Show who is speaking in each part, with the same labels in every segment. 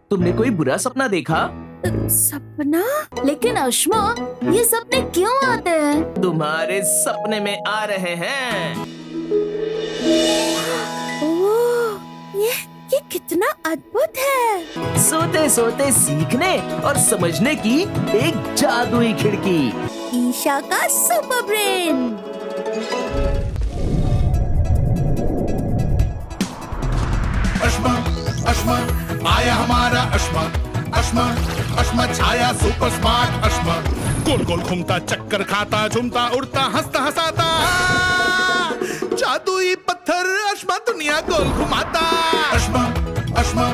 Speaker 1: तुमने कोई बुरा सपना देखा?
Speaker 2: सपना? लेकिन अश्मा, ये सपने क्यों आते हैं?
Speaker 1: तुम्हारे सपने में आ रहे हैं।
Speaker 2: ओह, ये कितना अद्भुत है।
Speaker 1: सोते सोते सीखने और समझने की एक जादुई खिड़की।
Speaker 2: ईशा का सुपर ब्रेन।
Speaker 3: अश्मा अश्मा आया हमारा अश्मा, अश्मा अश्मा छाया सुपर स्मार्ट अश्मा। गोल गोल घूमता, चक्कर खाता, झूमता, उड़ता, हंसता हंसाता, जादुई पत्थर अश्मा दुनिया गोल घुमाता। अश्मा अश्मा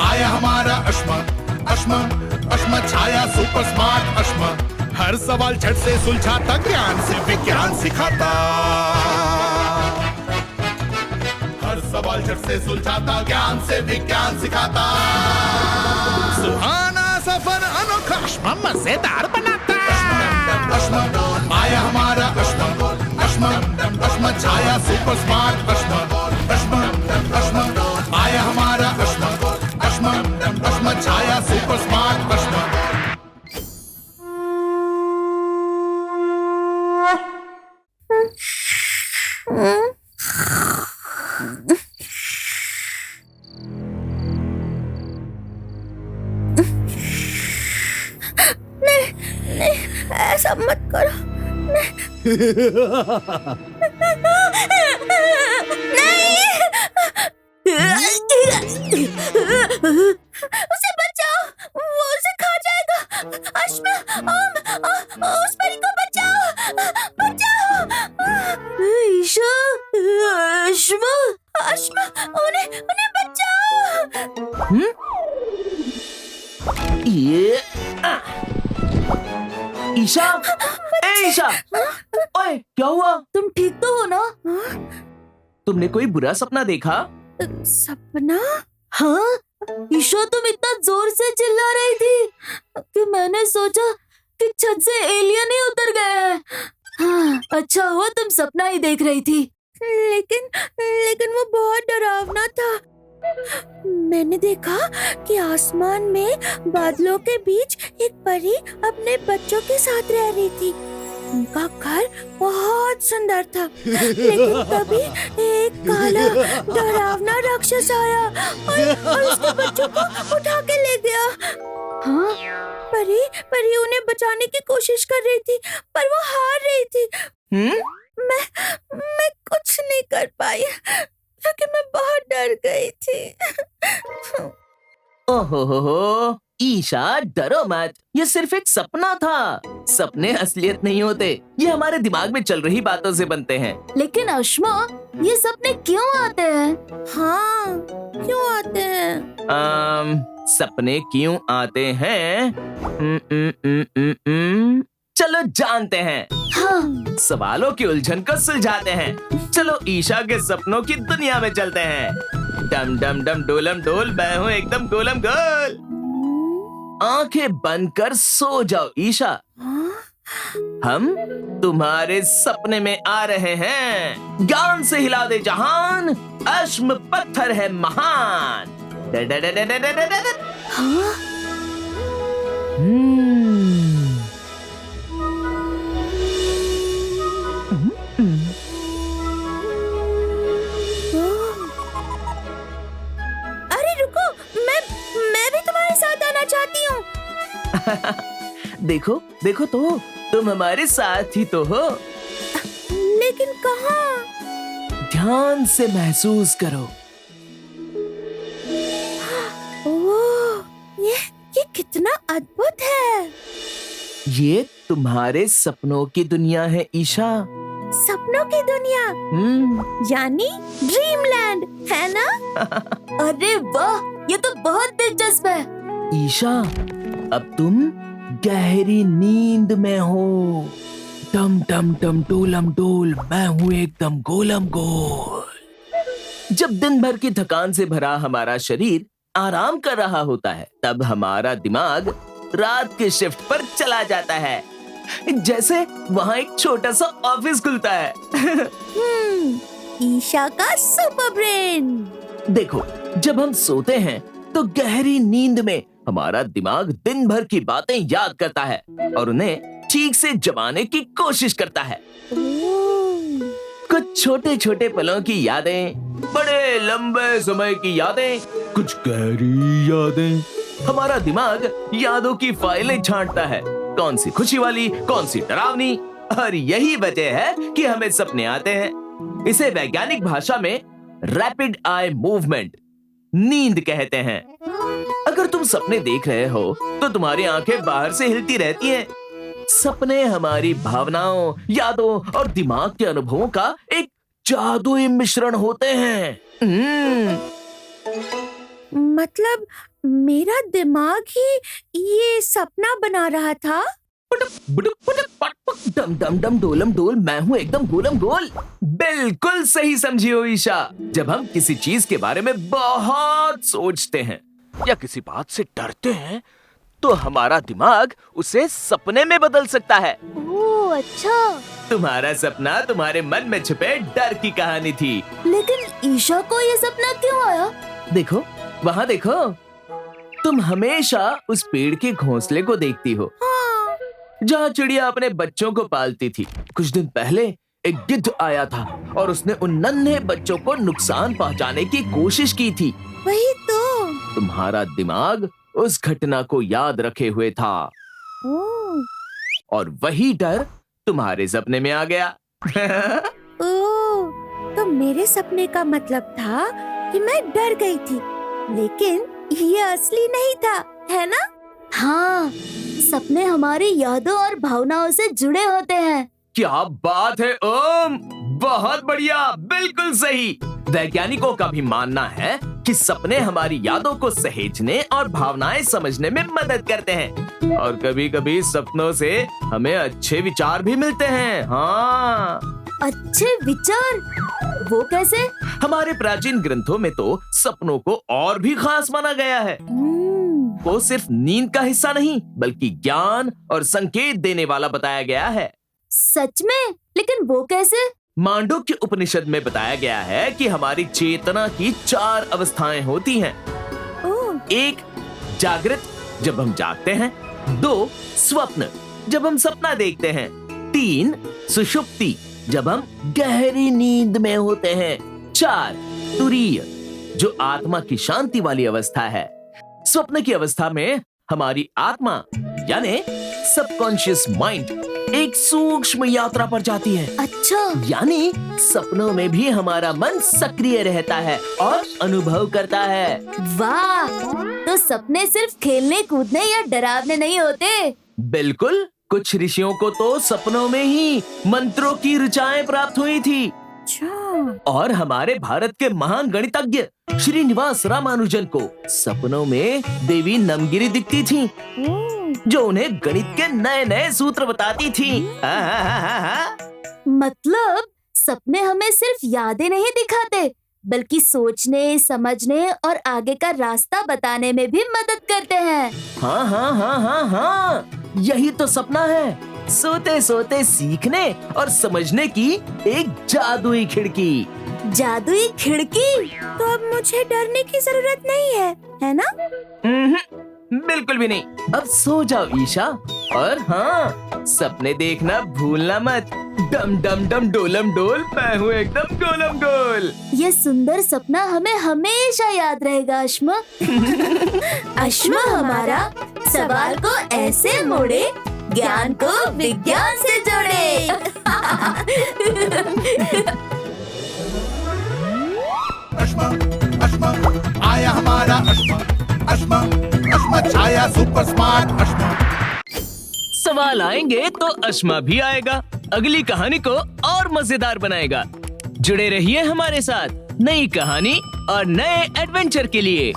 Speaker 3: आया हमारा अश्मा, अश्मा अश्मा छाया सुपर स्मार्ट अश्मा। हर सवाल झट से सुलझाता, ज्ञान से विज्ञान सिखाता। हर सवाल झट से सुलझाता, ज्ञान से विज्ञान सिखाता। सुहाना सफर अनोखा अश्मा मजेदार बनाता। अश्मा आया हमारा अश्मा, अश्मा अश्मा छाया सुपर स्मार्ट अश्मा। अश्मा अश्मा आया हमारा अश्मा, अश्मा अश्मा छाया सुपर स्मार्ट अश्मा।
Speaker 2: नहीं, ऐसा मत करो। नहीं, उसे बचाओ, वो उसे खा जाएगा। अश्मा, उस परी को बचाओ, बचाओ। ईशा, अश्मा, अश्मा, उन्हें बचाओ।
Speaker 1: ये ईशा, ईशा, ओए क्या हुआ?
Speaker 2: तुम ठीक तो हो ना?
Speaker 1: तुमने कोई बुरा सपना देखा?
Speaker 2: सपना? हाँ, ईशा तुम इतना जोर से चिल्ला रही थी कि मैंने सोचा कि छत से एलियन ही उतर गया है। हाँ, अच्छा हुआ तुम सपना ही देख रही थी। लेकिन वो बहुत डरावना था। मैंने देखा कि आसमान में बादलों के बीच एक परी अपने बच्चों के साथ रह रही थी। उनका घर बहुत सुंदर था, लेकिन तभी एक काला डरावना राक्षस आया और उसके बच्चों को उठा के ले गया। हाँ, परी उन्हें बचाने की कोशिश कर रही थी, पर वो हार रही थी। मैं कुछ नहीं कर पाई क्योंकि मैं बहुत डर गई थी।
Speaker 1: ओहो, ईशा डरो मत, ये सिर्फ एक सपना था। सपने असलियत नहीं होते, ये हमारे दिमाग में चल रही बातों से बनते हैं।
Speaker 2: लेकिन अश्मा, ये सपने क्यों आते हैं? हाँ, क्यों आते हैं?
Speaker 1: सपने क्यों आते हैं? चलो जानते हैं।
Speaker 2: हाँ।
Speaker 1: सवालों की उलझन को सुलझाते हैं। चलो ईशा के सपनों की दुनिया में चलते हैं। डम डम डम डोलम डोल, मैं हूँ एकदम गोलम गोल। आंखें बंद कर सो जाओ ईशा। हम तुम्हारे सपने में आ रहे हैं। ज्ञान से हिला दे जहान, अश्म पत्थर है महान।
Speaker 2: अरे रुको, मैं भी तुम्हारे साथ आना चाहती हूँ।
Speaker 1: देखो देखो तो, तुम हमारे साथ ही तो हो।
Speaker 2: लेकिन कहाँ?
Speaker 1: ध्यान से महसूस करो।
Speaker 2: ओह, ये कितना अद्भुत है।
Speaker 1: ये तुम्हारे सपनों की दुनिया है ईशा।
Speaker 2: सपनों की दुनिया? यानी ड्रीमलैंड, है ना? अरे वाह, ये तो बहुत दिलचस्प है।
Speaker 1: ईशा, अब तुम गहरी नींद में हो। डम डम डम डोलम डोल, मैं हूँ एकदम गोलम गोल। जब दिन भर की थकान से भरा हमारा शरीर आराम कर रहा होता है, तब हमारा दिमाग रात के शिफ्ट पर चला जाता है। जैसे वहाँ एक छोटा सा ऑफिस खुलता है।
Speaker 2: ईशा का सुपर ब्रेन।
Speaker 1: देखो, जब हम सोते हैं तो गहरी नींद में हमारा दिमाग दिन भर की बातें याद करता है और उन्हें ठीक से जमाने की कोशिश करता है। कुछ छोटे छोटे पलों की यादें, बड़े लंबे समय की यादें, कुछ गहरी यादें। हमारा दिमाग यादों की फाइलें छांटता है, कौन सी खुशी वाली, कौन सी डरावनी। और यही वजह है कि हमें सपने आते हैं। इसे वैज्ञानिक भाषा में रैपिड आई मूवमेंट, नींद कहते हैं। अगर तुम सपने देख रहे हो तो तुम्हारी आंखें बाहर से हिलती रहती हैं। सपने हमारी भावनाओं, यादों और दिमाग के अनुभवों का एक जादुई मिश्रण होते हैं।
Speaker 2: मतलब मेरा दिमाग ही ये सपना बना रहा था।
Speaker 1: डम डम डम डोलम डोल, मैं हूँ एकदम गोलम गोल। बिल्कुल सही समझी हो ईशा। जब हम किसी चीज के बारे में बहुत सोचते हैं या किसी बात से डरते हैं तो हमारा दिमाग उसे सपने में बदल सकता है।
Speaker 2: ओह अच्छा।
Speaker 1: तुम्हारा सपना तुम्हारे मन में छुपे डर की कहानी थी।
Speaker 2: लेकिन ईशा को ये सपना क्यों आया?
Speaker 1: देखो, वहाँ देखो, तुम हमेशा उस पेड़ के घोंसले को देखती हो जहाँ चिड़िया अपने बच्चों को पालती थी। कुछ दिन पहले एक गिद्ध आया था और उसने उन नन्हे बच्चों को नुकसान पहुँचाने की कोशिश की थी।
Speaker 2: वही तो।
Speaker 1: तुम्हारा दिमाग उस घटना को याद रखे हुए था और वही डर तुम्हारे सपने में आ गया।
Speaker 2: ओह, तो मेरे सपने का मतलब था कि मैं डर गई थी, लेकिन ये असली नहीं था, है ना? हाँ, सपने हमारी यादों और भावनाओं से जुड़े होते हैं।
Speaker 1: क्या बात है ओम, बहुत बढ़िया, बिल्कुल सही। वैज्ञानिकों का भी मानना है कि सपने हमारी यादों को सहेजने और भावनाएं समझने में मदद करते हैं और कभी-कभी सपनों से हमें अच्छे विचार भी मिलते हैं। हाँ,
Speaker 2: अच्छे विचार? वो कैसे?
Speaker 1: हमारे प्राचीन ग्रंथों में तो सपनों को और भी खास माना गया है। वो सिर्फ नींद का हिस्सा नहीं बल्कि ज्ञान और संकेत देने वाला बताया गया है।
Speaker 2: सच में? लेकिन वो कैसे?
Speaker 1: मांडुक्य उपनिषद में बताया गया है कि हमारी चेतना की 4 अवस्थाएं होती हैं। 1 जागृत, जब हम जागते हैं। 2 स्वप्न, जब हम सपना देखते हैं। 3 सुषुप्ति, जब हम गहरी नींद में होते हैं। 4 तुरीय, जो आत्मा की शांति वाली अवस्था है। स्वप्न की अवस्था में हमारी आत्मा यानी सबकॉन्शियस माइंड एक सूक्ष्म यात्रा पर जाती है।
Speaker 2: अच्छा,
Speaker 1: यानी सपनों में भी हमारा मन सक्रिय रहता है और अनुभव करता है।
Speaker 2: वाह! तो सपने सिर्फ खेलने कूदने या डरावने नहीं होते।
Speaker 1: बिल्कुल, कुछ ऋषियों को तो सपनों में ही मंत्रों की ऋचाएं प्राप्त हुई थी। और हमारे भारत के महान गणितज्ञ श्रीनिवास रामानुजन को सपनों में देवी नमगिरी दिखती थी, जो उन्हें गणित के नए नए सूत्र बताती थी।
Speaker 2: मतलब सपने हमें सिर्फ यादें नहीं दिखाते, बल्कि सोचने, समझने और आगे का रास्ता बताने में भी मदद करते हैं।
Speaker 1: हाँ हाँ हाँ हाँ हाँ, यही तो सपना है, सोते सोते सीखने और समझने की एक जादुई खिड़की।
Speaker 2: जादुई खिड़की? तो अब मुझे डरने की जरूरत नहीं है ना?
Speaker 1: बिल्कुल भी नहीं। अब सो जाओ ईशा, और हाँ, सपने देखना भूलना मत। डम डम डम डोलम डोल, मैं हूँ एकदम गोलम गोल।
Speaker 2: ये सुंदर सपना हमें हमेशा याद रहेगा अश्मा। अश्मा हमारा सवाल को ऐसे मोड़े, ज्ञान को विज्ञान से जोड़े।
Speaker 3: अश्मा अश्मा आया हमारा अश्मा, अश्मा अश्मा छाया सुपर स्मार्ट अश्मा।
Speaker 1: सवाल आएंगे तो अश्मा भी आएगा, अगली कहानी को और मजेदार बनाएगा। जुड़े रहिए हमारे साथ नई कहानी और नए एडवेंचर के लिए।